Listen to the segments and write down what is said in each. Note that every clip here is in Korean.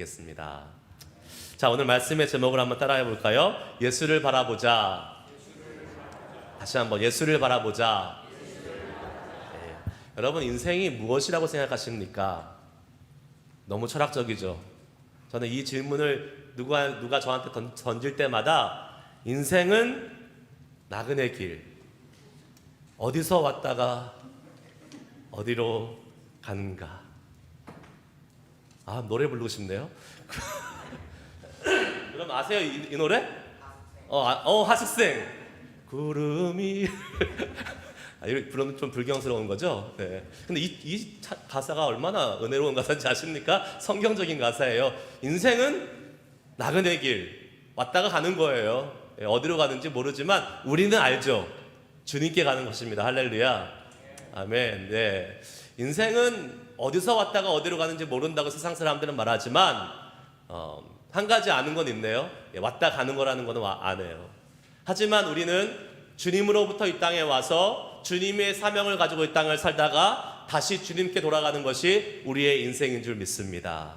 되겠습니다. 자, 오늘 말씀의 제목을 한번 따라해 볼까요? 예수를 바라보자. 다시 한번 예수를 바라보자. 네. 여러분, 인생이 무엇이라고 생각하십니까? 너무 철학적이죠. 저는 이 질문을 누가 저한테 던질 때마다 인생은 나그네 길, 어디서 왔다가 어디로 가는가. 아, 노래 부르고 싶네요. 그럼 아세요 이 노래? 하식생. 구름이 이렇게 부르면 좀 불경스러운 거죠. 네. 근데 이 가사가 얼마나 은혜로운 가사인지 아십니까? 성경적인 가사예요. 인생은 나그네 길, 왔다가 가는 거예요. 네, 어디로 가는지 모르지만 우리는 알죠. 주님께 가는 것입니다. 할렐루야. 아멘. 네. 인생은 어디서 왔다가 어디로 가는지 모른다고 세상 사람들은 말하지만 한 가지 아는 건 있네요. 왔다 가는 거라는 거는 아네요. 하지만 우리는 주님으로부터 이 땅에 와서 주님의 사명을 가지고 이 땅을 살다가 다시 주님께 돌아가는 것이 우리의 인생인 줄 믿습니다.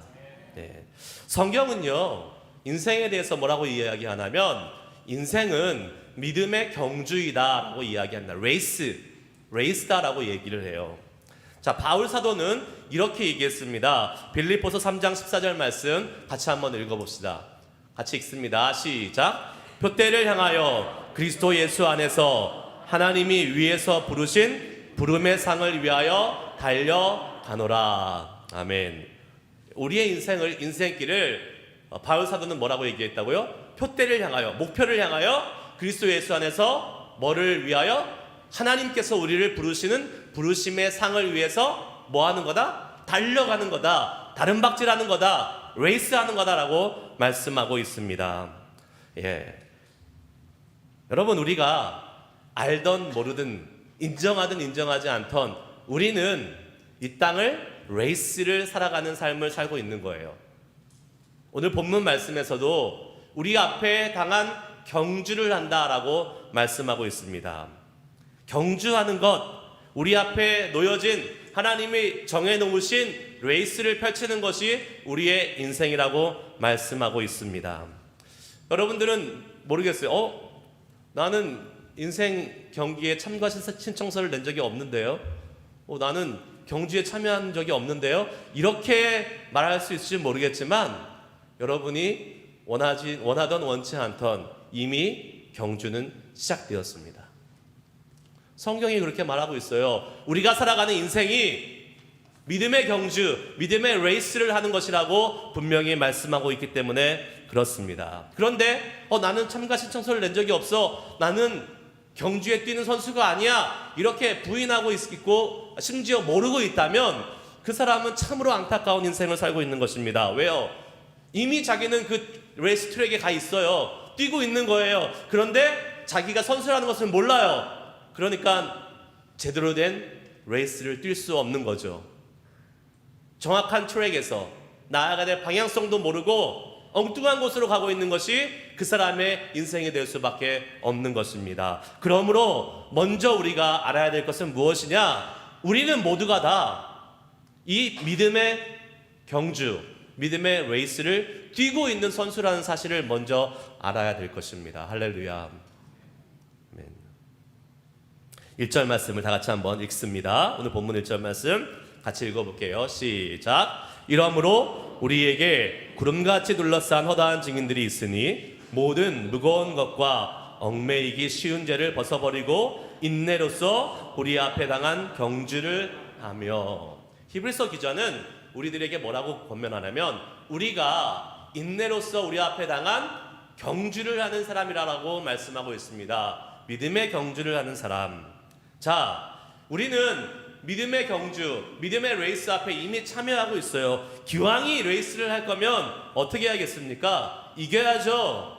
네. 성경은요, 인생에 대해서 뭐라고 이야기하냐면 인생은 믿음의 경주이다라고 이야기한다. 레이스다라고 얘기를 해요. 자, 바울 사도는 이렇게 얘기했습니다. 빌립보서 3장 14절 말씀 같이 한번 읽어봅시다. 같이 읽습니다. 시작. 표대를 향하여 그리스도 예수 안에서 하나님이 위에서 부르신 부름의 상을 위하여 달려가노라. 아멘. 우리의 인생길을 바울 사도는 뭐라고 얘기했다고요? 표대를 향하여, 목표를 향하여 그리스도 예수 안에서 뭐를 위하여? 하나님께서 우리를 부르시는 부르심의 상을 위해서 뭐 하는 거다? 달려가는 거다. 다른 박질하는 거다. 레이스하는 거다라고 말씀하고 있습니다. 예. 여러분, 우리가 알던 모르든 인정하든 인정하지 않던 우리는 이 땅을 레이스를 살아가는 삶을 살고 있는 거예요. 오늘 본문 말씀에서도 우리 앞에 당한 경주를 한다라고 말씀하고 있습니다. 경주하는 것, 우리 앞에 놓여진 하나님이 정해놓으신 레이스를 펼치는 것이 우리의 인생이라고 말씀하고 있습니다. 여러분들은 모르겠어요. 나는 인생 경기에 참가 신청서를 낸 적이 없는데요. 나는 경주에 참여한 적이 없는데요. 이렇게 말할 수 있을지 모르겠지만 여러분이 원하던 원치 않던 이미 경주는 시작되었습니다. 성경이 그렇게 말하고 있어요. 우리가 살아가는 인생이 믿음의 경주, 믿음의 레이스를 하는 것이라고 분명히 말씀하고 있기 때문에 그렇습니다. 그런데 나는 참가 신청서를 낸 적이 없어. 나는 경주에 뛰는 선수가 아니야. 이렇게 부인하고 있고 심지어 모르고 있다면 그 사람은 참으로 안타까운 인생을 살고 있는 것입니다. 왜요? 이미 자기는 그 레이스 트랙에 가 있어요. 뛰고 있는 거예요. 그런데 자기가 선수라는 것을 몰라요. 그러니까 제대로 된 레이스를 뛸 수 없는 거죠. 정확한 트랙에서 나아가야 될 방향성도 모르고 엉뚱한 곳으로 가고 있는 것이 그 사람의 인생이 될 수밖에 없는 것입니다. 그러므로 먼저 우리가 알아야 될 것은 무엇이냐? 우리는 모두가 다 이 믿음의 경주, 믿음의 레이스를 뛰고 있는 선수라는 사실을 먼저 알아야 될 것입니다. 할렐루야. 1절 말씀을 다 같이 한번 읽습니다. 오늘 본문 1절 말씀 같이 읽어볼게요. 시작. 이러므로 우리에게 구름같이 둘러싼 허다한 증인들이 있으니 모든 무거운 것과 얽매이기 쉬운 죄를 벗어버리고 인내로써 우리 앞에 당한 경주를 하며. 히브리서 기자는 우리들에게 뭐라고 권면하냐면 우리가 인내로써 우리 앞에 당한 경주를 하는 사람이라고 말씀하고 있습니다. 믿음의 경주를 하는 사람. 자, 우리는 믿음의 경주, 믿음의 레이스 앞에 이미 참여하고 있어요. 기왕이 레이스를 할 거면 어떻게 해야겠습니까? 이겨야죠.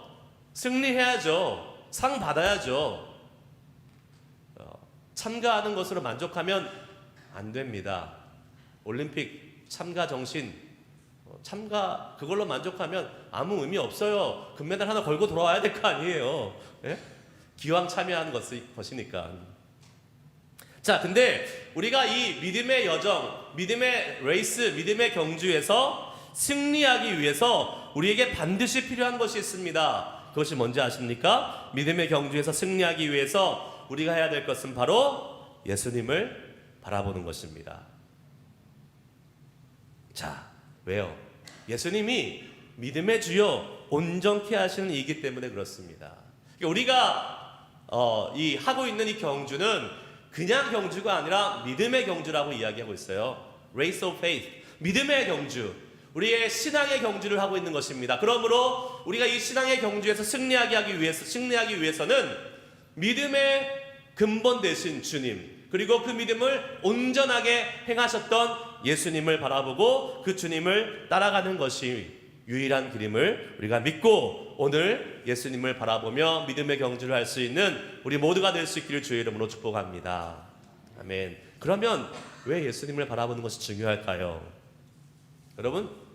승리해야죠. 상 받아야죠. 참가하는 것으로 만족하면 안 됩니다. 올림픽 참가 정신, 그걸로 만족하면 아무 의미 없어요. 금메달 하나 걸고 돌아와야 될 거 아니에요. 예? 기왕 참여하는 것이니까. 자, 근데 우리가 이 믿음의 여정, 믿음의 레이스, 믿음의 경주에서 승리하기 위해서 우리에게 반드시 필요한 것이 있습니다. 그것이 뭔지 아십니까? 믿음의 경주에서 승리하기 위해서 우리가 해야 될 것은 바로 예수님을 바라보는 것입니다. 자, 왜요? 예수님이 믿음의 주요 온전케 하시는 이기 때문에 그렇습니다. 우리가 하고 있는 이 경주는 그냥 경주가 아니라 믿음의 경주라고 이야기하고 있어요. Race of Faith, 믿음의 경주, 우리의 신앙의 경주를 하고 있는 것입니다. 그러므로 우리가 이 신앙의 경주에서 승리하기 위해서는 믿음의 근본 되신 주님, 그리고 그 믿음을 온전하게 행하셨던 예수님을 바라보고 그 주님을 따라가는 것이 유일한 길임을 우리가 믿고 오늘 예수님을 바라보며 믿음의 경주를 할 수 있는 우리 모두가 될 수 있기를 주의 이름으로 축복합니다. 아멘. 그러면 왜 예수님을 바라보는 것이 중요할까요? 여러분,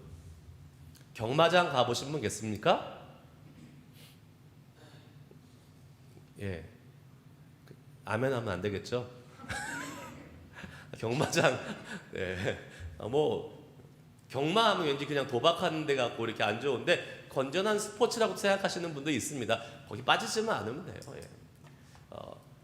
경마장 가보신 분 계십니까? 예. 아멘 하면 안 되겠죠? 경마장, 네. 경마하면 왠지 그냥 도박하는 데 같고 이렇게 안 좋은데 건전한 스포츠라고 생각하시는 분도 있습니다. 거기 빠지지만 않으면 돼요. 예.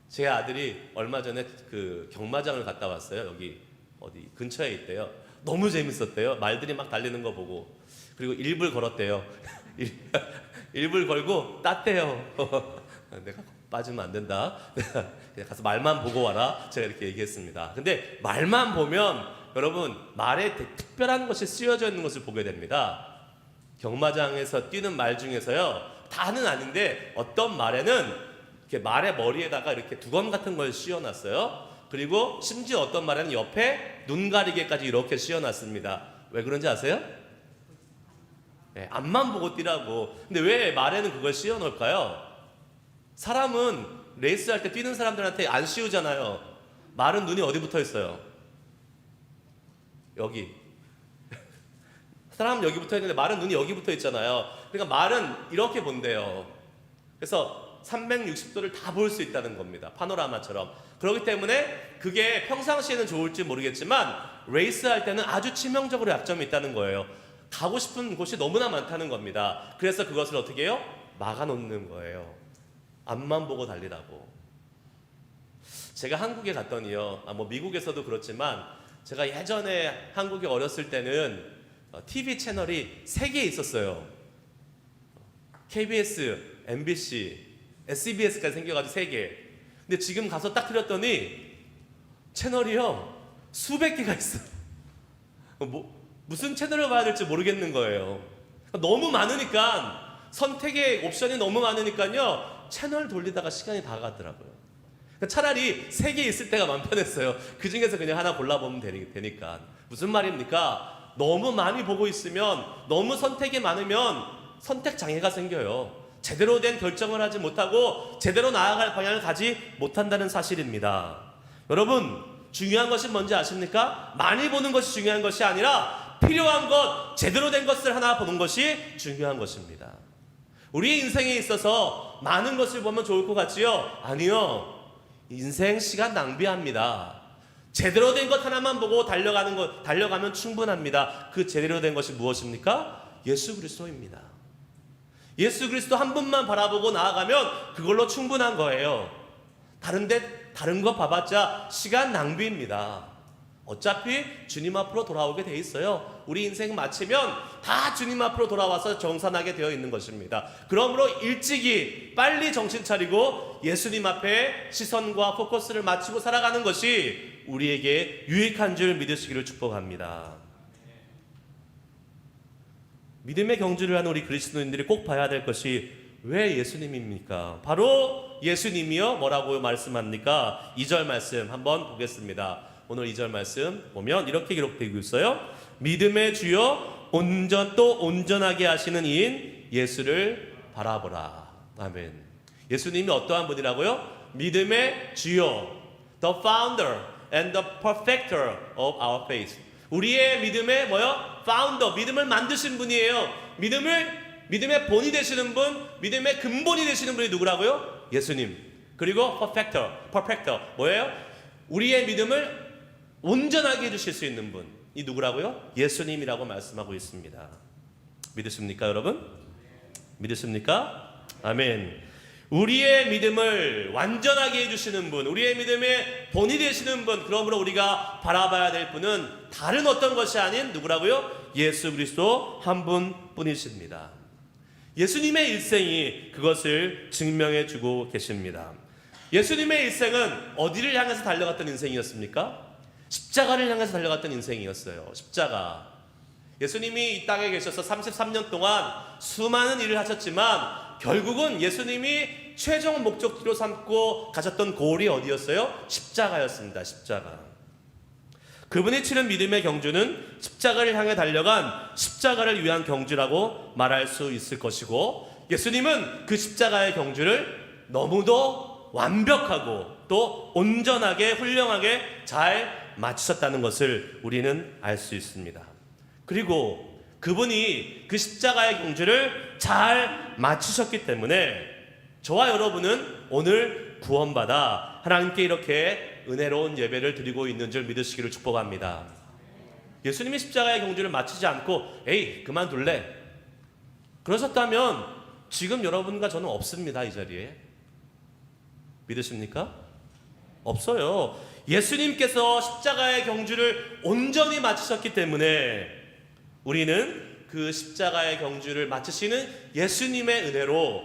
제 아들이 얼마 전에 그 경마장을 갔다 왔어요. 여기 어디 근처에 있대요. 너무 재밌었대요. 말들이 막 달리는 거 보고. 그리고 1불 걸었대요. 1불 걸고 땄대요. 내가 빠지면 안 된다. 그냥 가서 말만 보고 와라. 제가 이렇게 얘기했습니다. 근데 말만 보면 여러분, 말에 특별한 것이 쓰여져 있는 것을 보게 됩니다. 경마장에서 뛰는 말 중에서요, 다는 아닌데 어떤 말에는 이렇게 말의 머리에다가 이렇게 두건 같은 걸 씌워놨어요. 그리고 심지어 어떤 말에는 옆에 눈 가리개까지 이렇게 씌워놨습니다. 왜 그런지 아세요? 네, 앞만 보고 뛰라고. 근데 왜 말에는 그걸 씌워놓을까요? 사람은 레이스할 때 뛰는 사람들한테 안 씌우잖아요. 말은 눈이 어디 붙어 있어요? 여기. 사람은 여기 붙어 있는데 말은 눈이 여기 붙어 있잖아요. 그러니까 말은 이렇게 본대요. 그래서 360도를 다 볼 수 있다는 겁니다. 파노라마처럼. 그렇기 때문에 그게 평상시에는 좋을지 모르겠지만 레이스할 때는 아주 치명적으로 약점이 있다는 거예요. 가고 싶은 곳이 너무나 많다는 겁니다. 그래서 그것을 어떻게 해요? 막아놓는 거예요. 앞만 보고 달리라고. 제가 한국에 갔더니요, 미국에서도 그렇지만 제가 예전에 한국에 어렸을 때는 TV 채널이 3개 있었어요. KBS, MBC, SBS까지 생겨가지고 3개. 근데 지금 가서 딱 틀었더니 채널이요, 수백 개가 있어요. 무슨 채널을 봐야 될지 모르겠는 거예요. 너무 많으니까, 선택의 옵션이 너무 많으니까요, 채널 돌리다가 시간이 다 가더라고요. 차라리 3개 있을 때가 마음 편했어요. 그 중에서 그냥 하나 골라보면 되니까. 무슨 말입니까? 너무 많이 보고 있으면, 너무 선택이 많으면 선택 장애가 생겨요. 제대로 된 결정을 하지 못하고 제대로 나아갈 방향을 가지 못한다는 사실입니다. 여러분, 중요한 것이 뭔지 아십니까? 많이 보는 것이 중요한 것이 아니라 필요한 것, 제대로 된 것을 하나 보는 것이 중요한 것입니다. 우리의 인생에 있어서 많은 것을 보면 좋을 것 같지요? 아니요. 인생 시간 낭비합니다. 제대로 된 것 하나만 보고 달려가면 충분합니다. 그 제대로 된 것이 무엇입니까? 예수 그리스도입니다. 예수 그리스도 한 분만 바라보고 나아가면 그걸로 충분한 거예요. 다른 거 봐봤자 시간 낭비입니다. 어차피 주님 앞으로 돌아오게 돼 있어요. 우리 인생 마치면 다 주님 앞으로 돌아와서 정산하게 되어 있는 것입니다. 그러므로 일찍이 빨리 정신 차리고 예수님 앞에 시선과 포커스를 맞추고 살아가는 것이 우리에게 유익한 줄 믿으시기를 축복합니다. 믿음의 경주를 하는 우리 그리스도인들이 꼭 봐야 될 것이 왜 예수님입니까? 바로 예수님이요 뭐라고 말씀합니까? 2절 말씀 한번 보겠습니다. 오늘 2절 말씀 보면 이렇게 기록되고 있어요. 믿음의 주요 온전하게 하시는 이인 예수를 바라보라. 아멘. 예수님이 어떠한 분이라고요? 믿음의 주요, the founder and the perfecter of our faith. 우리의 믿음의 founder, 믿음을 만드신 분이에요. 믿음의 본이 되시는 분, 믿음의 근본이 되시는 분이 누구라고요? 예수님. 그리고 perfecter 뭐예요? 우리의 믿음을 온전하게 해주실 수 있는 분. 이 누구라고요? 예수님이라고 말씀하고 있습니다. 믿으십니까, 여러분? 믿으십니까? 아멘. 우리의 믿음을 완전하게 해주시는 분, 우리의 믿음의 본이 되시는 분, 그러므로 우리가 바라봐야 될 분은 다른 어떤 것이 아닌 누구라고요? 예수 그리스도 한 분뿐이십니다. 예수님의 일생이 그것을 증명해 주고 계십니다. 예수님의 일생은 어디를 향해서 달려갔던 인생이었습니까? 십자가를 향해서 달려갔던 인생이었어요. 십자가. 예수님이 이 땅에 계셔서 33년 동안 수많은 일을 하셨지만 결국은 예수님이 최종 목적지로 삼고 가셨던 골이 어디였어요? 십자가였습니다. 십자가. 그분이 치른 믿음의 경주는 십자가를 향해 달려간 십자가를 위한 경주라고 말할 수 있을 것이고, 예수님은 그 십자가의 경주를 너무도 완벽하고 또 온전하게 훌륭하게 잘 마치셨다는 것을 우리는 알 수 있습니다. 그리고 그분이 그 십자가의 경주를 잘 마치셨기 때문에 저와 여러분은 오늘 구원받아 하나님께 이렇게 은혜로운 예배를 드리고 있는 줄 믿으시기를 축복합니다. 예수님이 십자가의 경주를 마치지 않고 에이 그만둘래 그러셨다면 지금 여러분과 저는 없습니다. 이 자리에. 믿으십니까? 없어요. 예수님께서 십자가의 경주를 온전히 마치셨기 때문에 우리는 그 십자가의 경주를 마치시는 예수님의 은혜로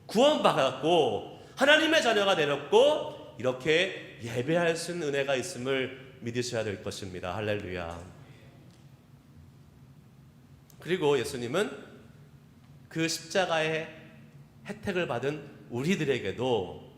구원받았고 하나님의 자녀가 되었고 이렇게 예배할 수 있는 은혜가 있음을 믿으셔야 될 것입니다. 할렐루야. 그리고 예수님은 그 십자가의 혜택을 받은 우리들에게도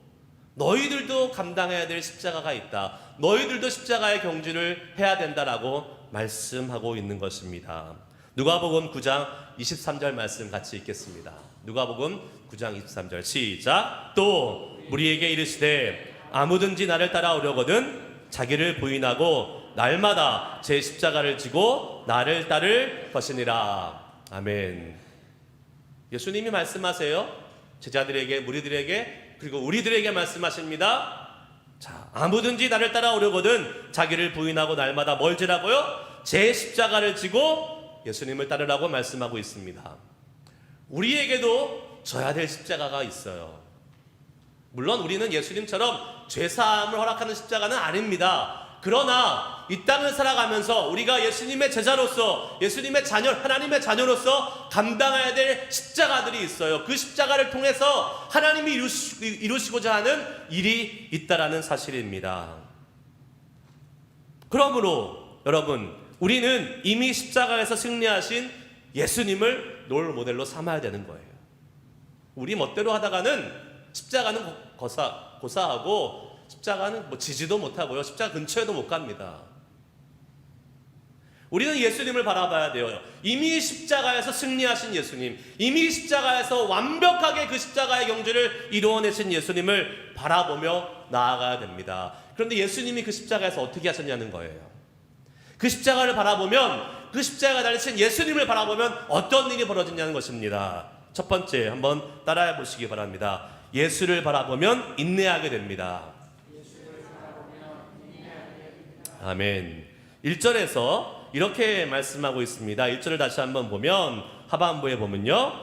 너희들도 감당해야 될 십자가가 있다. 너희들도 십자가의 경주를 해야 된다라고 말씀하고 있는 것입니다. 누가복음 9장 23절 말씀 같이 읽겠습니다. 누가복음 9장 23절 시작. 또 우리에게 이르시되 아무든지 나를 따라오려거든 자기를 부인하고 날마다 제 십자가를 지고 나를 따를 것이니라. 아멘. 예수님이 말씀하세요. 제자들에게, 무리들에게, 그리고 우리들에게 말씀하십니다. 자, 아무든지 나를 따라오려거든 자기를 부인하고 날마다 뭘 지라고요? 제 십자가를 지고 예수님을 따르라고 말씀하고 있습니다. 우리에게도 져야 될 십자가가 있어요. 물론 우리는 예수님처럼 죄사함을 허락하는 십자가는 아닙니다. 그러나 이 땅을 살아가면서 우리가 예수님의 제자로서, 예수님의 자녀, 하나님의 자녀로서 감당해야 될 십자가들이 있어요. 그 십자가를 통해서 하나님이 이루시고자 하는 일이 있다라는 사실입니다. 그러므로 여러분, 우리는 이미 십자가에서 승리하신 예수님을 롤 모델로 삼아야 되는 거예요. 우리 멋대로 하다가는 십자가는 고사하고 십자가는 지지도 못하고요. 십자가 근처에도 못 갑니다. 우리는 예수님을 바라봐야 돼요. 이미 십자가에서 승리하신 예수님, 이미 십자가에서 완벽하게 그 십자가의 경주를 이루어내신 예수님을 바라보며 나아가야 됩니다. 그런데 예수님이 그 십자가에서 어떻게 하셨냐는 거예요. 그 십자가를 바라보면, 그 십자가 달리신 예수님을 바라보면 어떤 일이 벌어지냐는 것입니다. 첫 번째, 한번 따라해 보시기 바랍니다. 예수를 바라보면 인내하게 됩니다. 아멘. 1절에서 이렇게 말씀하고 있습니다. 1절을 다시 한번 보면, 하반부에 보면요,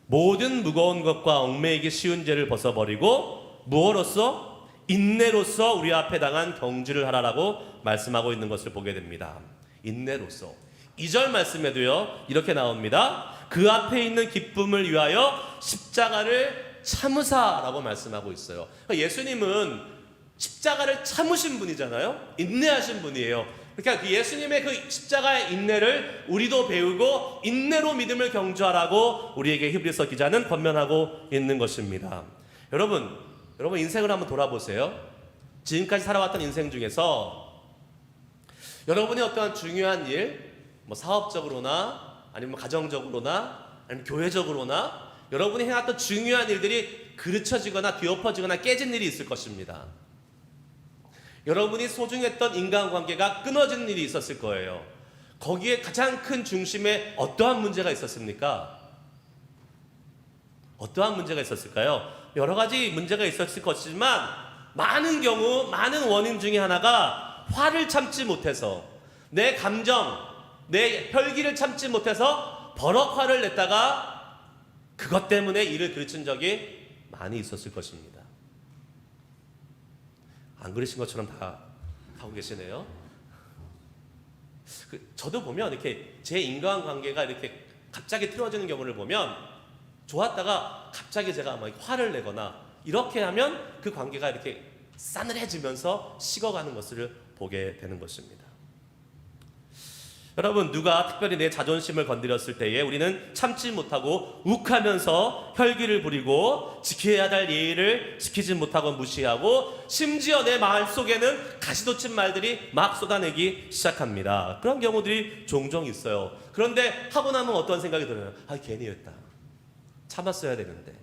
모든 무거운 것과 얽매이기 쉬운 죄를 벗어버리고 무엇으로써? 인내로서 우리 앞에 당한 경주를 하라라고 말씀하고 있는 것을 보게 됩니다. 인내로서. 2절 말씀에도요 이렇게 나옵니다. 그 앞에 있는 기쁨을 위하여 십자가를 참으사라고 말씀하고 있어요. 그러니까 예수님은 십자가를 참으신 분이잖아요. 인내하신 분이에요. 그러니까 그 예수님의 그 십자가의 인내를 우리도 배우고 인내로 믿음을 경주하라고 우리에게 히브리서 기자는 권면하고 있는 것입니다. 여러분 인생을 한번 돌아보세요. 지금까지 살아왔던 인생 중에서 여러분이 어떠한 중요한 일, 뭐 사업적으로나 아니면 가정적으로나 아니면 교회적으로나 여러분이 해왔던 중요한 일들이 그르쳐지거나 뒤엎어지거나 깨진 일이 있을 것입니다. 여러분이 소중했던 인간관계가 끊어지는 일이 있었을 거예요. 거기에 가장 큰 중심에 어떠한 문제가 있었습니까? 어떠한 문제가 있었을까요? 여러 가지 문제가 있었을 것이지만 많은 경우, 많은 원인 중에 하나가 화를 참지 못해서, 내 감정, 내 혈기를 참지 못해서 버럭 화를 냈다가 그것 때문에 일을 그르친 적이 많이 있었을 것입니다. 안 그러신 것처럼 다 하고 계시네요. 저도 보면 이렇게 제 인간관계가 이렇게 갑자기 틀어지는 경우를 보면 좋았다가 갑자기 제가 막 화를 내거나 이렇게 하면 그 관계가 이렇게 싸늘해지면서 식어가는 것을 보게 되는 것입니다. 여러분, 누가 특별히 내 자존심을 건드렸을 때에 우리는 참지 못하고 욱하면서 혈기를 부리고 지켜야 할 예의를 지키지 못하고 무시하고 심지어 내 마음속에는 가시돋친 말들이 막 쏟아내기 시작합니다. 그런 경우들이 종종 있어요. 그런데 하고 나면 어떤 생각이 들어요? 괜히 했다. 참았어야 되는데.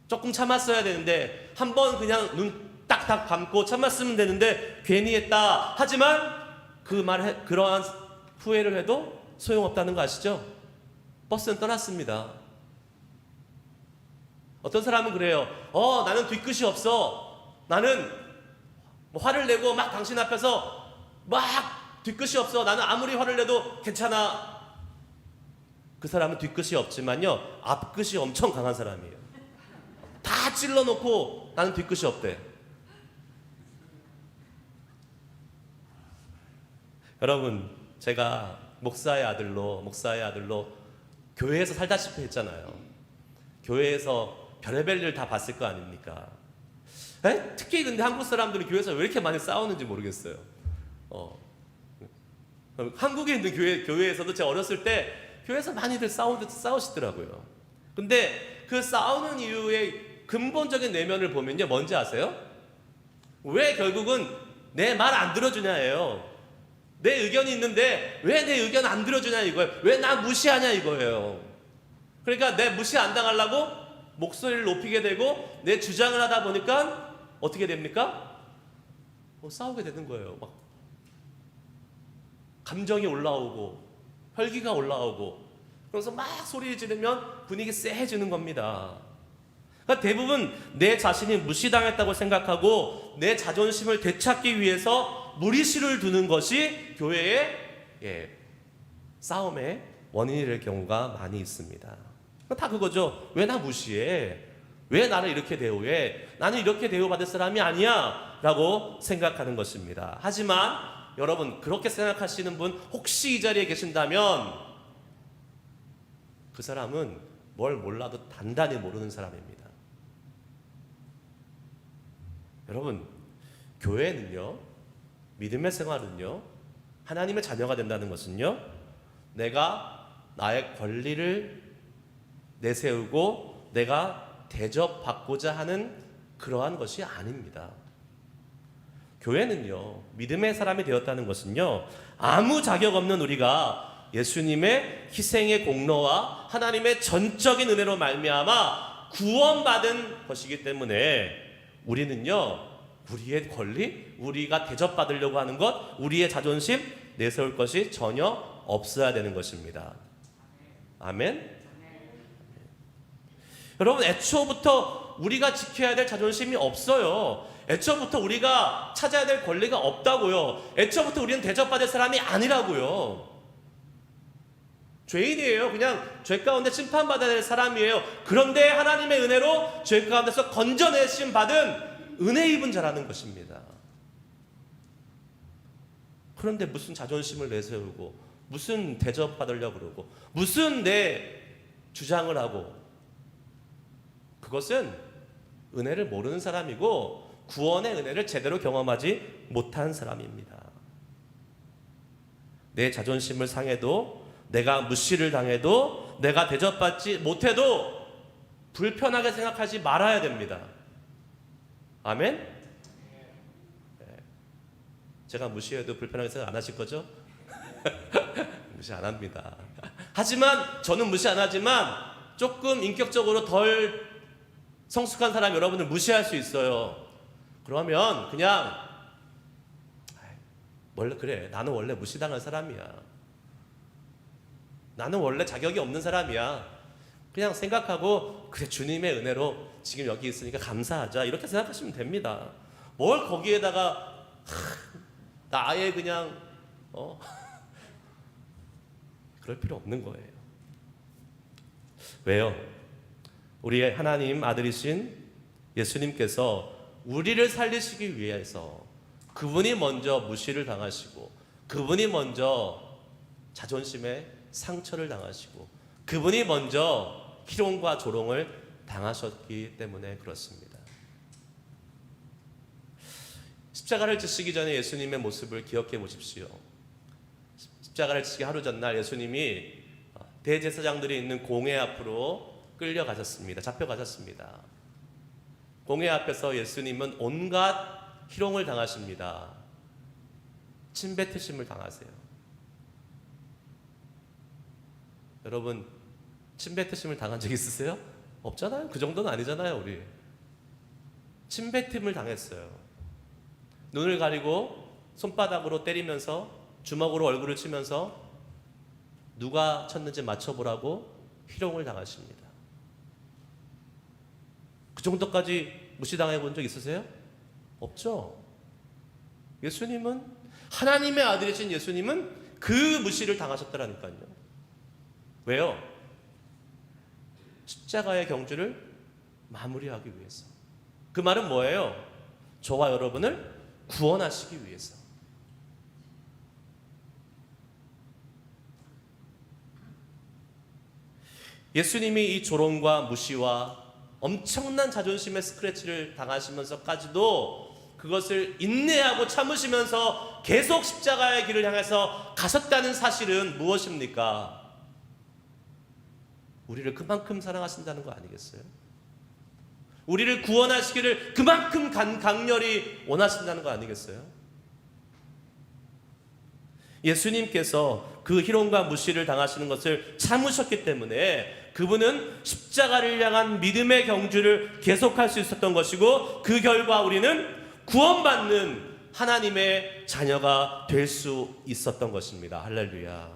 조금 참았어야 되는데 한번 그냥 눈 딱딱 감고 참았으면 되는데 괜히 했다. 하지만 그러한 후회를 해도 소용없다는 거 아시죠? 버스는 떠났습니다. 어떤 사람은 그래요. 나는 뒤끝이 없어. 나는 화를 내고 막 당신 앞에서 막 뒤끝이 없어. 나는 아무리 화를 내도 괜찮아. 그 사람은 뒤끝이 없지만요, 앞끝이 엄청 강한 사람이에요. 다 찔러놓고 나는 뒤끝이 없대. 여러분, 제가 목사의 아들로 교회에서 살다시피 했잖아요. 교회에서 별의별 일 다 봤을 거 아닙니까? 특히 근데 한국 사람들은 교회에서 왜 이렇게 많이 싸우는지 모르겠어요. 한국에 있는 교회에서도 제가 어렸을 때 교회에서 많이들 싸우시더라고요. 근데 그 싸우는 이유의 근본적인 내면을 보면요, 뭔지 아세요? 왜 결국은 내 말 안 들어주냐예요. 내 의견이 있는데 왜 내 의견 안 들어주냐 이거예요. 왜 나 무시하냐 이거예요. 그러니까 내 무시 안 당하려고 목소리를 높이게 되고 내 주장을 하다 보니까 어떻게 됩니까? 싸우게 되는 거예요. 막 감정이 올라오고 혈기가 올라오고 그래서 막 소리 지르면 분위기 쎄해지는 겁니다. 그러니까 대부분 내 자신이 무시당했다고 생각하고 내 자존심을 되찾기 위해서 무리수를 두는 것이 교회의 싸움의 원인이 될 경우가 많이 있습니다. 다 그거죠. 왜 나 무시해? 왜 나를 이렇게 대우해? 나는 이렇게 대우받을 사람이 아니야 라고 생각하는 것입니다. 하지만 여러분, 그렇게 생각하시는 분 혹시 이 자리에 계신다면 그 사람은 뭘 몰라도 단단히 모르는 사람입니다. 여러분, 교회는요, 믿음의 생활은요, 하나님의 자녀가 된다는 것은요, 내가 나의 권리를 내세우고 내가 대접받고자 하는 그러한 것이 아닙니다. 교회는요, 믿음의 사람이 되었다는 것은요, 아무 자격 없는 우리가 예수님의 희생의 공로와 하나님의 전적인 은혜로 말미암아 구원받은 것이기 때문에 우리는요, 우리의 권리, 우리가 대접받으려고 하는 것, 우리의 자존심 내세울 것이 전혀 없어야 되는 것입니다. 아멘? 여러분, 애초부터 우리가 지켜야 될 자존심이 없어요. 애초부터 우리가 찾아야 될 권리가 없다고요. 애초부터 우리는 대접받을 사람이 아니라고요. 죄인이에요. 그냥 죄 가운데 심판받아야 될 사람이에요. 그런데 하나님의 은혜로 죄 가운데서 건져내심 받은 은혜 입은 자라는 것입니다. 그런데 무슨 자존심을 내세우고 무슨 대접받으려고 그러고 무슨 내 주장을 하고, 그것은 은혜를 모르는 사람이고 구원의 은혜를 제대로 경험하지 못한 사람입니다. 내 자존심을 상해도, 내가 무시를 당해도, 내가 대접받지 못해도 불편하게 생각하지 말아야 됩니다. 아멘? 제가 무시해도 불편하게 생각 안 하실 거죠? 무시 안 합니다. 하지만 저는 무시 안 하지만 조금 인격적으로 덜 성숙한 사람 여러분을 무시할 수 있어요. 그러면 그냥 원래 그래, 나는 원래 무시당할 사람이야, 나는 원래 자격이 없는 사람이야, 그냥 생각하고 그래, 주님의 은혜로 지금 여기 있으니까 감사하자, 이렇게 생각하시면 됩니다. 뭘 거기에다가 나 아예 그냥 그럴 필요 없는 거예요. 왜요? 우리의 하나님 아들이신 예수님께서 우리를 살리시기 위해서 그분이 먼저 무시를 당하시고, 그분이 먼저 자존심에 상처를 당하시고, 그분이 먼저 희롱과 조롱을 당하셨기 때문에 그렇습니다. 십자가를 지시기 전에 예수님의 모습을 기억해 보십시오. 십자가를 지시기 하루 전날 예수님이 대제사장들이 있는 공회 앞으로 끌려가셨습니다. 잡혀가셨습니다. 공회 앞에서 예수님은 온갖 희롱을 당하십니다. 침뱉으심을 당하세요. 여러분, 침뱉으심을 당한 적 있으세요? 없잖아요. 그 정도는 아니잖아요. 우리 침뱉음을 당했어요. 눈을 가리고 손바닥으로 때리면서, 주먹으로 얼굴을 치면서 누가 쳤는지 맞춰보라고 희롱을 당하십니다. 그 정도까지 무시당해 본 적 있으세요? 없죠. 예수님은, 하나님의 아들이신 예수님은 그 무시를 당하셨다라니까요. 왜요? 십자가의 경주를 마무리하기 위해서. 그 말은 뭐예요? 저와 여러분을 구원하시기 위해서. 예수님이 이 조롱과 무시와 엄청난 자존심의 스크래치를 당하시면서까지도 그것을 인내하고 참으시면서 계속 십자가의 길을 향해서 가셨다는 사실은 무엇입니까? 우리를 그만큼 사랑하신다는 거 아니겠어요? 우리를 구원하시기를 그만큼 강렬히 원하신다는 거 아니겠어요? 예수님께서 그 희롱과 무시를 당하시는 것을 참으셨기 때문에 그분은 십자가를 향한 믿음의 경주를 계속할 수 있었던 것이고, 그 결과 우리는 구원받는 하나님의 자녀가 될 수 있었던 것입니다. 할렐루야.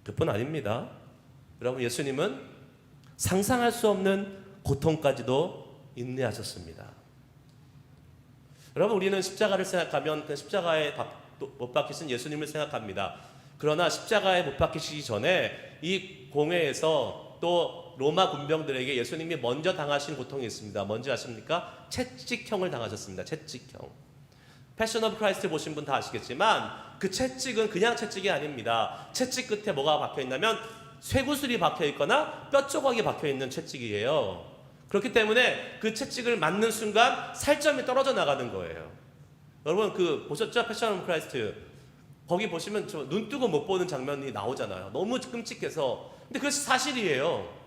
그뿐 아닙니다. 여러분, 예수님은 상상할 수 없는 고통까지도 인내하셨습니다. 여러분, 우리는 십자가를 생각하면 그 십자가에 못 박히신 예수님을 생각합니다. 그러나 십자가에 못 박히시기 전에 이 공회에서 또 로마 군병들에게 예수님이 먼저 당하신 고통이 있습니다. 뭔지 아십니까? 채찍형을 당하셨습니다. 채찍형. 패션 오브 크라이스트 보신 분 다 아시겠지만 그 채찍은 그냥 채찍이 아닙니다. 채찍 끝에 뭐가 박혀있냐면 쇠구슬이 박혀있거나 뼈 조각이 박혀있는 채찍이에요. 그렇기 때문에 그 채찍을 맞는 순간 살점이 떨어져 나가는 거예요. 여러분, 그 보셨죠? 패션 오브 크라이스트. 거기 보시면 저 눈 뜨고 못 보는 장면이 나오잖아요. 너무 끔찍해서. 근데 그것이 사실이에요.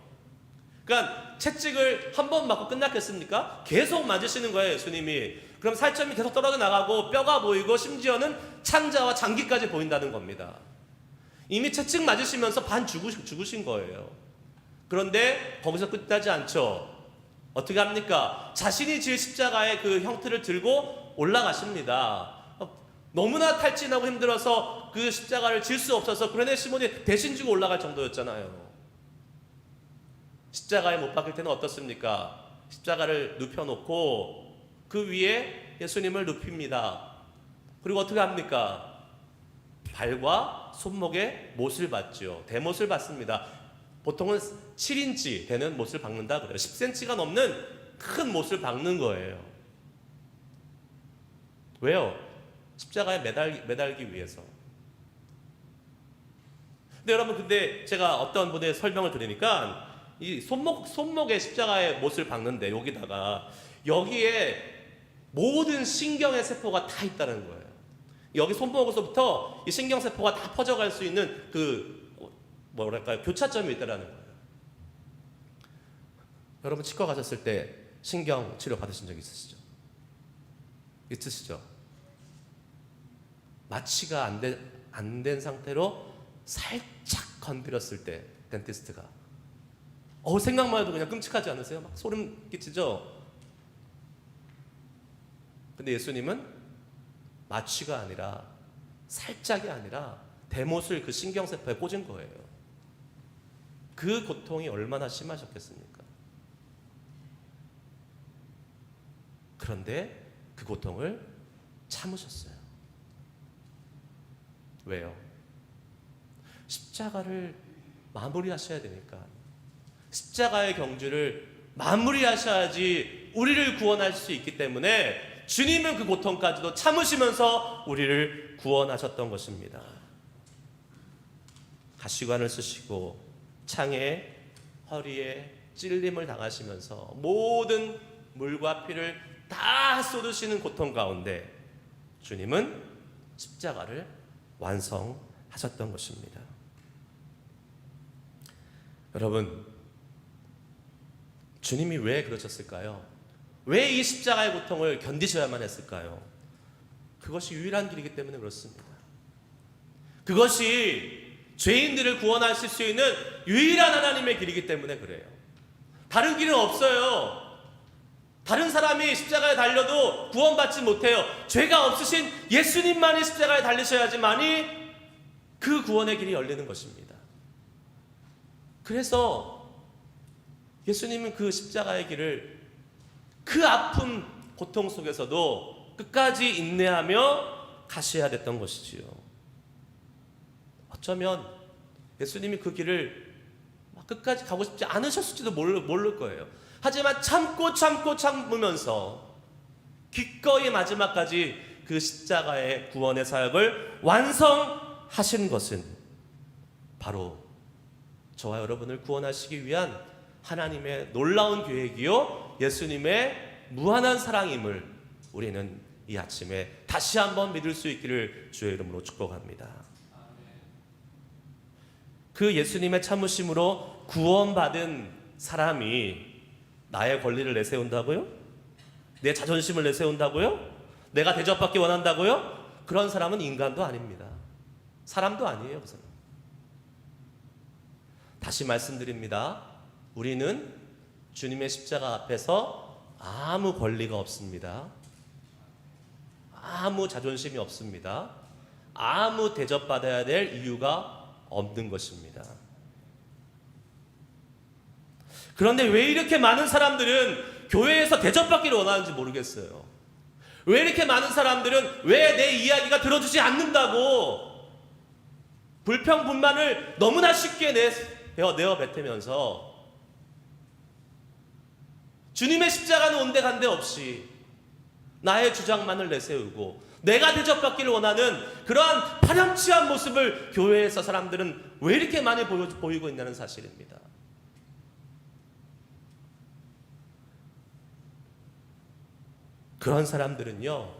그러니까 채찍을 한 번 맞고 끝났겠습니까? 계속 맞으시는 거예요, 예수님이. 그럼 살점이 계속 떨어져 나가고 뼈가 보이고 심지어는 창자와 장기까지 보인다는 겁니다. 이미 채찍 맞으시면서 반 죽으신 거예요. 그런데 거기서 끝나지 않죠. 어떻게 합니까? 자신이 질 십자가의 그 형틀을 들고 올라가십니다. 너무나 탈진하고 힘들어서 그 십자가를 질 수 없어서 그러네 시몬이 대신 지고 올라갈 정도였잖아요. 십자가에 못 박힐 때는 어떻습니까? 십자가를 눕혀놓고 그 위에 예수님을 눕힙니다. 그리고 어떻게 합니까? 발과 손목에 못을 박죠. 대못을 박습니다. 보통은 7인치 되는 못을 박는다 그래요. 10cm가 넘는 큰 못을 박는 거예요. 왜요? 십자가에 매달기 위해서. 근데 여러분, 근데 제가 어떤 분의 설명을 들으니까 이 손목에 십자가에 못을 박는데 여기에 모든 신경의 세포가 다 있다는 거예요. 여기 손목에서부터 이 신경세포가 다 퍼져갈 수 있는 교차점이 있다는 거예요. 여러분, 치과 가셨을 때 신경 치료 받으신 적 있으시죠? 마취가 안 된 상태로 살짝 건드렸을 때 덴티스트가 생각만 해도 그냥 끔찍하지 않으세요? 막 소름 끼치죠? 근데 예수님은 마취가 아니라, 살짝이 아니라 대못을 그 신경세포에 꽂은 거예요. 그 고통이 얼마나 심하셨겠습니까? 그런데 그 고통을 참으셨어요. 왜요? 십자가를 마무리하셔야 되니까. 십자가의 경주를 마무리하셔야지 우리를 구원할 수 있기 때문에 주님은 그 고통까지도 참으시면서 우리를 구원하셨던 것입니다. 가시관을 쓰시고 창에 허리에 찔림을 당하시면서 모든 물과 피를 다 쏟으시는 고통 가운데 주님은 십자가를 완성하셨던 것입니다. 여러분, 주님이 왜 그러셨을까요? 왜 이 십자가의 고통을 견디셔야만 했을까요? 그것이 유일한 길이기 때문에 그렇습니다. 그것이 죄인들을 구원하실 수 있는 유일한 하나님의 길이기 때문에 그래요. 다른 길은 없어요. 다른 사람이 십자가에 달려도 구원받지 못해요. 죄가 없으신 예수님만이 십자가에 달리셔야지만이 그 구원의 길이 열리는 것입니다. 그래서 예수님은 그 십자가의 길을 그 아픈 고통 속에서도 끝까지 인내하며 가셔야 됐던 것이지요. 어쩌면 예수님이 그 길을 끝까지 가고 싶지 않으셨을지도 모를 거예요. 하지만 참으면서 기꺼이 마지막까지 그 십자가의 구원의 사역을 완성하신 것은 바로 저와 여러분을 구원하시기 위한 하나님의 놀라운 계획이요 예수님의 무한한 사랑임을 우리는 이 아침에 다시 한번 믿을 수 있기를 주의 이름으로 축복합니다. 그 예수님의 참으심으로 구원받은 사람이 나의 권리를 내세운다고요? 내 자존심을 내세운다고요? 내가 대접받기 원한다고요? 그런 사람은 인간도 아닙니다. 사람도 아니에요. 그 사람. 다시 말씀드립니다. 우리는 주님의 십자가 앞에서 아무 권리가 없습니다. 아무 자존심이 없습니다. 아무 대접받아야 될 이유가 없는 것입니다. 그런데 왜 이렇게 많은 사람들은 교회에서 대접받기를 원하는지 모르겠어요. 왜 이렇게 많은 사람들은 왜 내 이야기가 들어주지 않는다고 불평불만을 너무나 쉽게 내어 뱉으면서 주님의 십자가는 온데간데 없이 나의 주장만을 내세우고 내가 대접받기를 원하는 그러한 파렴치한 모습을 교회에서 사람들은 왜 이렇게 많이 보이고 있냐는 사실입니다. 그런 사람들은요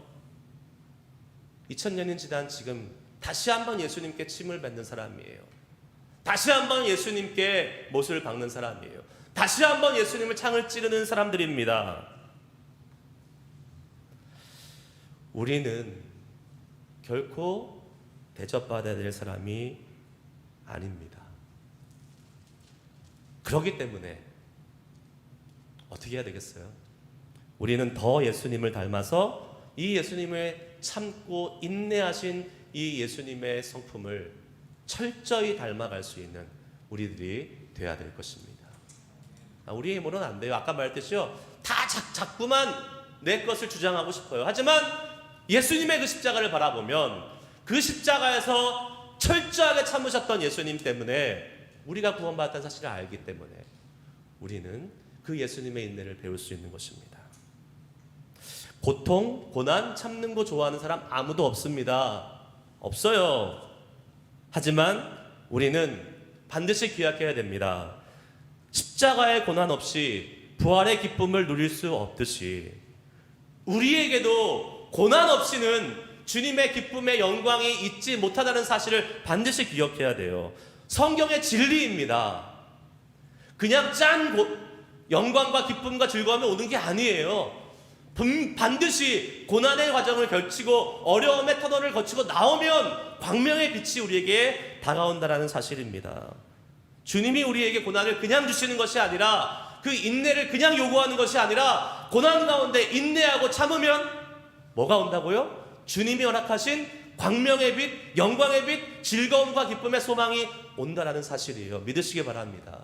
2000년이 지난 지금 다시 한번 예수님께 침을 뱉는 사람이에요. 다시 한번 예수님께 못을 박는 사람이에요. 다시 한번 예수님을 창을 찌르는 사람들입니다. 우리는 결코 대접받아야 될 사람이 아닙니다. 그렇기 때문에 어떻게 해야 되겠어요? 우리는 더 예수님을 닮아서 이 예수님을 참고 인내하신 이 예수님의 성품을 철저히 닮아갈 수 있는 우리들이 돼야 될 것입니다. 우리의 힘으로는 안 돼요. 아까 말했듯이요. 다 자꾸만 내 것을 주장하고 싶어요. 하지만 예수님의 그 십자가를 바라보면 그 십자가에서 철저하게 참으셨던 예수님 때문에 우리가 구원받았다는 사실을 알기 때문에 우리는 그 예수님의 인내를 배울 수 있는 것입니다. 고통, 고난 참는 거 좋아하는 사람 아무도 없습니다. 없어요. 하지만 우리는 반드시 기억해야 됩니다. 십자가의 고난 없이 부활의 기쁨을 누릴 수 없듯이 우리에게도 고난 없이는 주님의 기쁨의 영광이 있지 못하다는 사실을 반드시 기억해야 돼요. 성경의 진리입니다. 그냥 영광과 기쁨과 즐거움이 오는 게 아니에요. 반드시 고난의 과정을 거치고 어려움의 터널을 거치고 나오면 광명의 빛이 우리에게 다가온다는 사실입니다. 주님이 우리에게 고난을 그냥 주시는 것이 아니라 그 인내를 그냥 요구하는 것이 아니라 고난 가운데 인내하고 참으면 뭐가 온다고요? 주님이 허락하신 광명의 빛, 영광의 빛, 즐거움과 기쁨의 소망이 온다라는 사실이에요. 믿으시기 바랍니다.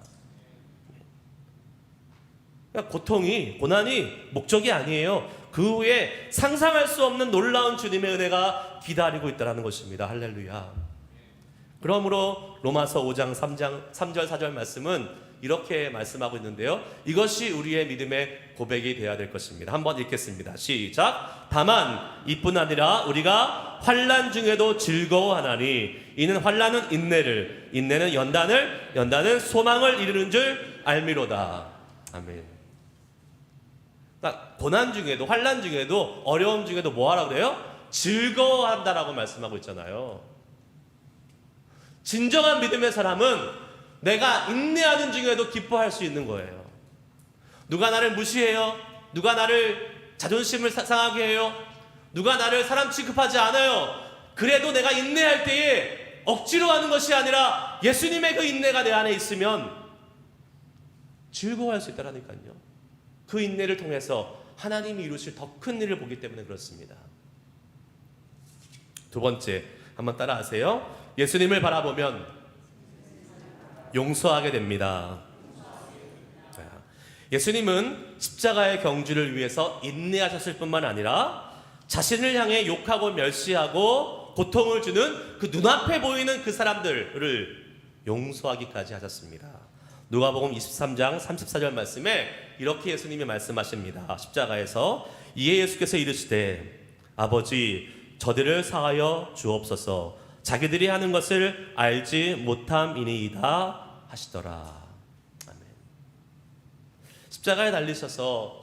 고난이 목적이 아니에요. 그 후에 상상할 수 없는 놀라운 주님의 은혜가 기다리고 있다는 것입니다. 할렐루야. 그러므로 로마서 5장 3절 4절 말씀은 이렇게 말씀하고 있는데요. 이것이 우리의 믿음의 고백이 되어야 될 것입니다. 한번 읽겠습니다. 시작. 다만 이뿐 아니라 우리가 환난 중에도 즐거워하나니 이는 환난은 인내를, 인내는 연단을, 연단은 소망을 이루는 줄 알미로다. 아멘. 그러니까 고난 중에도, 환난 중에도, 어려움 중에도 뭐 하라고 그래요? 즐거워한다라고 말씀하고 있잖아요. 진정한 믿음의 사람은 내가 인내하는 중에도 기뻐할 수 있는 거예요. 누가 나를 무시해요? 누가 나를 자존심을 상하게 해요? 누가 나를 사람 취급하지 않아요? 그래도 내가 인내할 때에 억지로 하는 것이 아니라 예수님의 그 인내가 내 안에 있으면 즐거워할 수 있다라니까요. 그 인내를 통해서 하나님이 이루실 더 큰 일을 보기 때문에 그렇습니다. 두 번째, 한번 따라하세요. 예수님을 바라보면 용서하게 됩니다. 예수님은 십자가의 경주를 위해서 인내하셨을 뿐만 아니라 자신을 향해 욕하고 멸시하고 고통을 주는 그 눈앞에 보이는 그 사람들을 용서하기까지 하셨습니다. 누가복음 23장 34절 말씀에 이렇게 예수님이 말씀하십니다. 십자가에서 이에 예수께서 이르시되 아버지 저들을 사하여 주옵소서 자기들이 하는 것을 알지 못함이니이다 하시더라. 아멘. 십자가에 달리셔서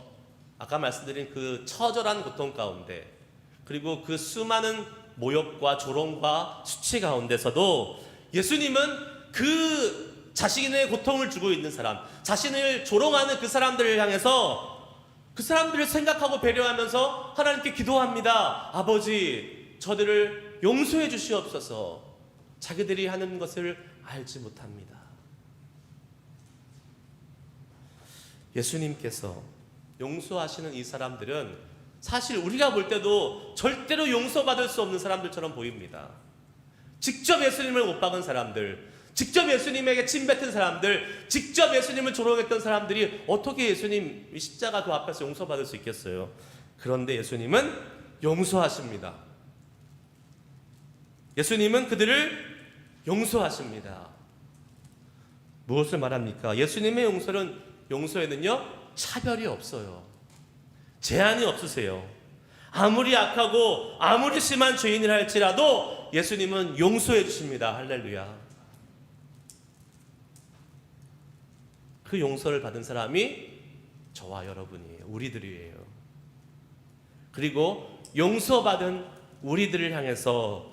아까 말씀드린 그 처절한 고통 가운데 그리고 그 수많은 모욕과 조롱과 수치 가운데서도 예수님은 그 자신의 고통을 주고 있는 사람, 자신을 조롱하는 그 사람들을 향해서 그 사람들을 생각하고 배려하면서 하나님께 기도합니다. 아버지 저들을 용서해 주시옵소서 자기들이 하는 것을 알지 못합니다. 예수님께서 용서하시는 이 사람들은 사실 우리가 볼 때도 절대로 용서받을 수 없는 사람들처럼 보입니다. 직접 예수님을 못 박은 사람들, 직접 예수님에게 침뱉은 사람들, 직접 예수님을 조롱했던 사람들이 어떻게 예수님 십자가 그 앞에서 용서받을 수 있겠어요? 그런데 예수님은 용서하십니다. 예수님은 그들을 용서하십니다. 무엇을 말합니까? 예수님의 용서에는요 차별이 없어요. 제한이 없으세요. 아무리 악하고 아무리 심한 죄인이라 할지라도 예수님은 용서해 주십니다. 할렐루야. 그 용서를 받은 사람이 저와 여러분이에요. 우리들이에요. 그리고 용서받은 우리들을 향해서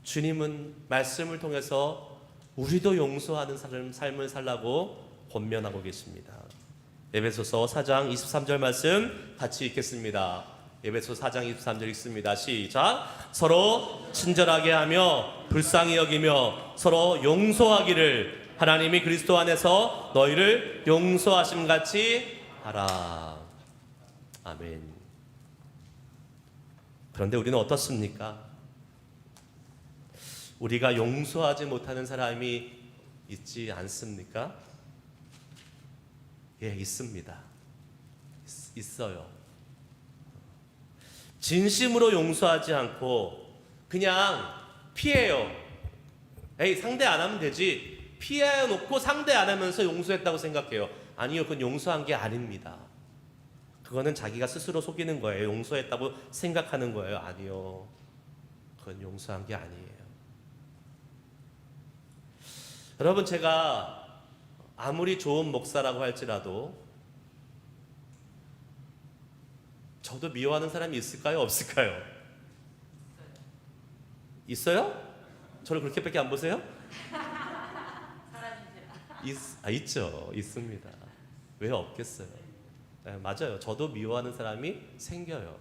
주님은 말씀을 통해서 우리도 용서하는 삶을 살라고 권면하고 계십니다. 에베소서 4장 23절 말씀 같이 읽겠습니다. 에베소 4장 23절 읽습니다. 시작. 서로 친절하게 하며 불쌍히 여기며 서로 용서하기를 하나님이 그리스도 안에서 너희를 용서하심 같이 하라. 아멘. 그런데 우리는 어떻습니까? 우리가 용서하지 못하는 사람이 있지 않습니까? 예, 있습니다. 있어요. 진심으로 용서하지 않고 그냥 피해요. 에이, 상대 안 하면 되지. 피해놓고 상대 안 하면서 용서했다고 생각해요. 아니요, 그건 용서한 게 아닙니다. 그거는 자기가 스스로 속이는 거예요. 용서했다고 생각하는 거예요. 아니요, 그건 용서한 게 아니에요. 여러분, 제가 아무리 좋은 목사라고 할지라도 저도 미워하는 사람이 있을까요? 없을까요? 있어요? 저를 그렇게밖에 안 보세요? 있죠. 있습니다. 왜 없겠어요? 네, 맞아요. 저도 미워하는 사람이 생겨요.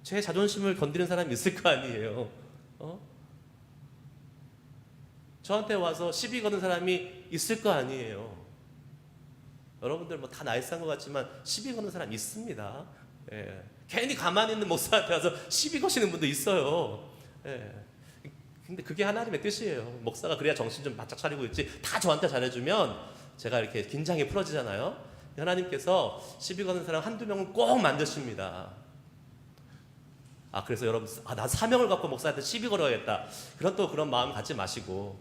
제 자존심을 건드리는 사람이 있을 거 아니에요. 저한테 와서 시비 거는 사람이 있을 거 아니에요. 여러분들 뭐 다 나이 싼 것 같지만 시비 거는 사람 있습니다. 예. 괜히 가만히 있는 목사한테 와서 시비 거시는 분도 있어요. 예. 근데 그게 하나님의 뜻이에요. 목사가 그래야 정신 좀 바짝 차리고 있지. 다 저한테 잘해주면 제가 이렇게 긴장이 풀어지잖아요. 하나님께서 시비 거는 사람 한두 명은 꼭 만드십니다. 그래서 여러분, 난 사명을 갖고 목사한테 시비 걸어야겠다, 그런 마음 갖지 마시고,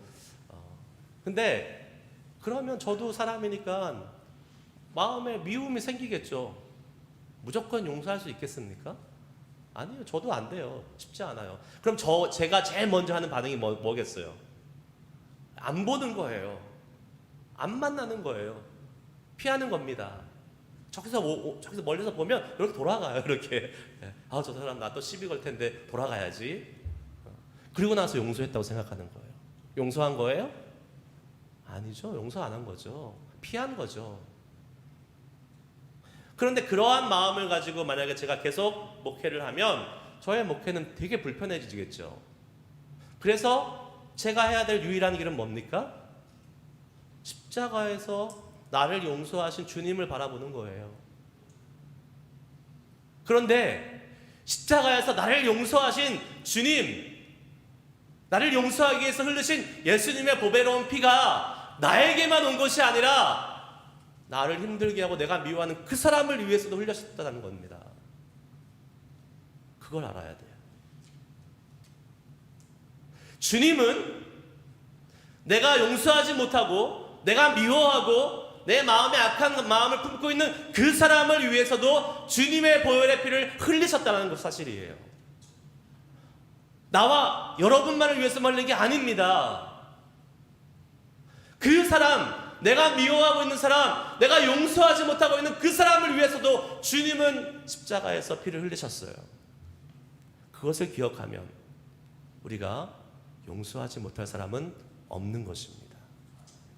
근데 그러면 저도 사람이니까 마음에 미움이 생기겠죠. 무조건 용서할 수 있겠습니까? 아니요, 저도 안 돼요. 쉽지 않아요. 그럼 제가 제일 먼저 하는 반응이 뭐겠어요? 안 보는 거예요. 안 만나는 거예요. 피하는 겁니다. 저기서 멀리서 보면 이렇게 돌아가요. 이렇게. 저 사람 나 또 시비 걸 텐데 돌아가야지. 그리고 나서 용서했다고 생각하는 거예요. 용서한 거예요? 아니죠. 용서 안 한 거죠. 피한 거죠. 그런데 그러한 마음을 가지고 만약에 제가 계속 목회를 하면 저의 목회는 되게 불편해지겠죠. 그래서 제가 해야 될 유일한 길은 뭡니까? 십자가에서 나를 용서하신 주님을 바라보는 거예요. 그런데 십자가에서 나를 용서하신 주님, 나를 용서하기 위해서 흘리신 예수님의 보배로운 피가 나에게만 온 것이 아니라 나를 힘들게 하고 내가 미워하는 그 사람을 위해서도 흘렸다는 겁니다. 그걸 알아야 돼요. 주님은 내가 용서하지 못하고 내가 미워하고 내 마음에 악한 마음을 품고 있는 그 사람을 위해서도 주님의 보혈의 피를 흘리셨다는 것 사실이에요. 나와 여러분만을 위해서만 흘린 게 아닙니다. 그 사람, 내가 미워하고 있는 사람, 내가 용서하지 못하고 있는 그 사람을 위해서도 주님은 십자가에서 피를 흘리셨어요. 그것을 기억하면 우리가 용서하지 못할 사람은 없는 것입니다.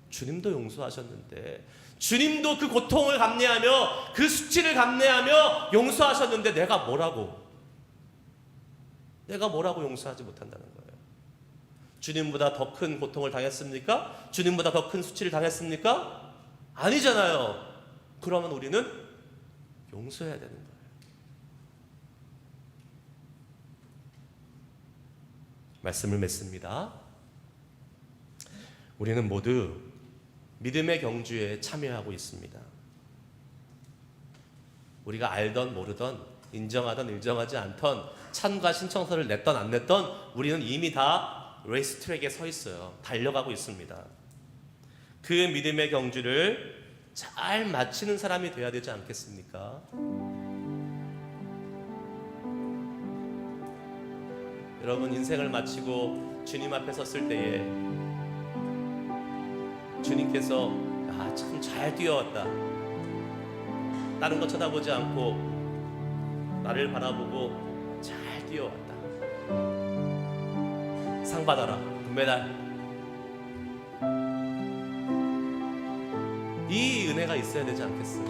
주님도 용서하셨는데, 주님도 그 고통을 감내하며 그 수치를 감내하며 용서하셨는데 내가 뭐라고 용서하지 못한다는 거예요. 주님보다 더 큰 고통을 당했습니까? 주님보다 더 큰 수치를 당했습니까? 아니잖아요. 그러면 우리는 용서해야 되는 거예요. 말씀을 맺습니다. 우리는 모두 믿음의 경주에 참여하고 있습니다. 우리가 알던 모르던, 인정하던 인정하지 않던, 참가 신청서를 냈던 안 냈던 우리는 이미 다 레이스 트랙에 서 있어요. 달려가고 있습니다. 그 믿음의 경주를 잘 마치는 사람이 돼야 되지 않겠습니까? 여러분, 인생을 마치고 주님 앞에 섰을 때에 주님께서 참 잘 뛰어왔다, 다른 것 쳐다보지 않고 나를 바라보고 잘 뛰어왔다, 상 받아라, 금메달, 이 은혜가 있어야 되지 않겠어요?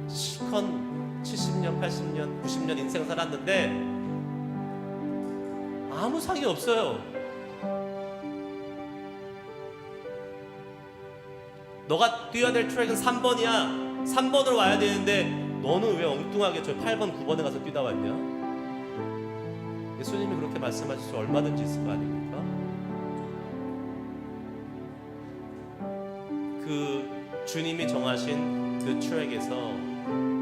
실컷 70년, 80년, 90년 인생 살았는데 아무 상이 없어요. 너가 뛰어야 될 트랙은 3번이야. 3번으로 와야 되는데 너는 왜 엉뚱하게 저 8번, 9번에 가서 뛰다 왔냐? 예수님이 그렇게 말씀하실 수 얼마든지 있을 거 아닙니까? 그 주님이 정하신 그 트랙에서,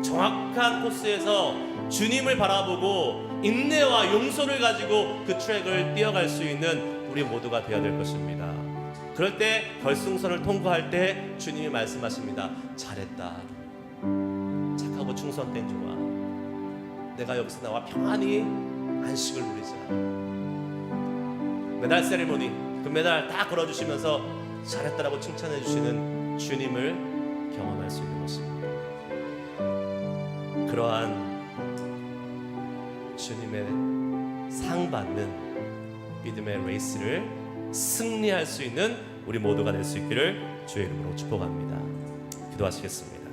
정확한 코스에서 주님을 바라보고 인내와 용서를 가지고 그 트랙을 뛰어갈 수 있는 우리 모두가 되어야 될 것입니다. 그럴 때 결승선을 통과할 때 주님이 말씀하십니다. 잘했다. 착하고 충성된 종아, 내가 여기서 나와 평안히 안식을 누리자. 메달 세리머니, 그 메달 다 걸어주시면서 잘했다라고 칭찬해 주시는 주님을 경험할 수 있는 것입니다. 그러한 주님의 상 받는 믿음의 레이스를 승리할 수 있는 우리 모두가 될 수 있기를 주의 이름으로 축복합니다. 기도하시겠습니다.